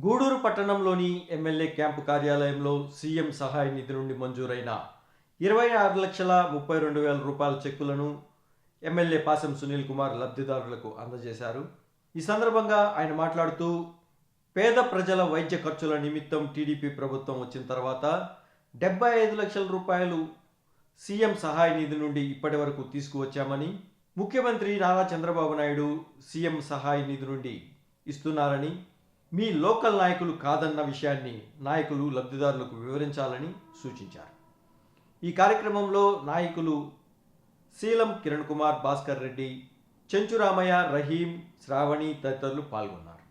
గూడూరు పట్టణంలోని MLA camp కార్యాలయంలో CM సహాయ నిధి నుండి మంజూరైన 26,32,000 రూపాయల చెక్కులను ఎమ్మెల్యే పాసం సునీల్ కుమార్ లబ్ధిదారులకు అందజేశారు. ఈ సందర్భంగా ఆయన మాట్లాడుతూ, పేద ప్రజల వైద్య ఖర్చుల నిమిత్తం టీడీపీ ప్రభుత్వం వచ్చిన తర్వాత 75 లక్షల రూపాయలు సీఎం సహాయ నిధి నుండి ఇప్పటి వరకు తీసుకువచ్చామని, ముఖ్యమంత్రి నారా చంద్రబాబు నాయుడు సీఎం సహాయ నిధి నుండి ఇస్తున్నారని, మీ లోకల్ నాయకులు కాదన్న విషయాన్ని నాయకులు లబ్ధిదారులకు వివరించాలని సూచించారు. ఈ కార్యక్రమంలో నాయకులు శీలం కిరణ్ కుమార్, భాస్కర్ రెడ్డి, చెంచురామయ్య, రహీం, శ్రావణి తదితరులు పాల్గొన్నారు.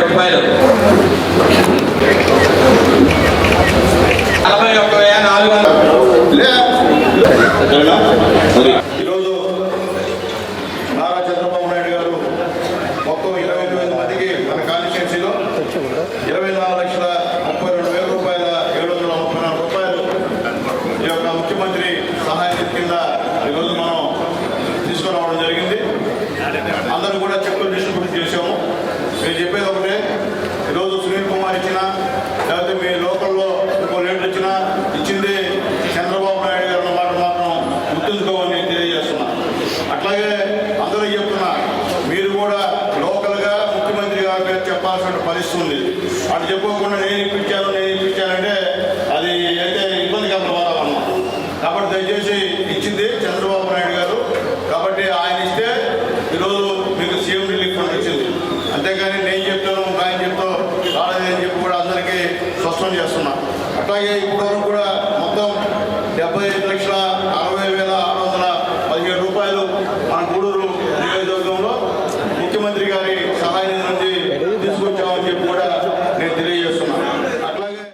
రూపాయలు 41,400. ఈరోజు నారా చంద్రబాబు నాయుడు గారు మొత్తం 29 మందికి మన కాన్స్టిట్యున్సీలో 24,32,000 రూపాయల 734 రూపాయలు ఈ యొక్క ముఖ్యమంత్రి సహాయ నిధి కింద ఈరోజు మనం తీసుకురావడం జరిగింది. అందరూ కూడా చెక్కులు డిస్ట్రిబ్యూట్ చేసాము. నేను చెప్పేది ఒకటే, ఈరోజు సునీల్ కుమార్ ఇచ్చినా లేకపోతే మీ లోకల్లో ఇంకో లీడర్ ఇచ్చినా ఇచ్చింది చంద్రబాబు నాయుడు గారు అన్నమాట మాత్రం గుర్తుంచుకోవాలని నేను తెలియజేస్తున్నా. అట్లాగే అందరూ చెప్తున్నా, మీరు కూడా లోకల్గా ముఖ్యమంత్రి గారి పేరు చెప్పాల్సిన పరిస్థితి ఉంది. అటు చెప్పుకోకుండా నేను ఇప్పించానంటే అది అయితే ఇబ్బందికర వాతావరణం. కాబట్టి దయచేసి ఇచ్చింది చంద్రబాబు నాయుడు గారు, కాబట్టి ఆయన ఇస్తే ఈరోజు మీకు సీఎం రిలీఫ్ ఫండ్ వచ్చింది. అంతేగాని నేను చెప్తాను ఆయన చెప్తాను రాలేదని చెప్పి కూడా అందరికీ స్పష్టం చేస్తున్నా. అట్లాగే ఇప్పటివరకు కూడా మొత్తం 75,60,617 రూపాయలు మన గూడూరు నియోజకవర్గంలో ముఖ్యమంత్రి గారి సహాయ నిధి నుంచి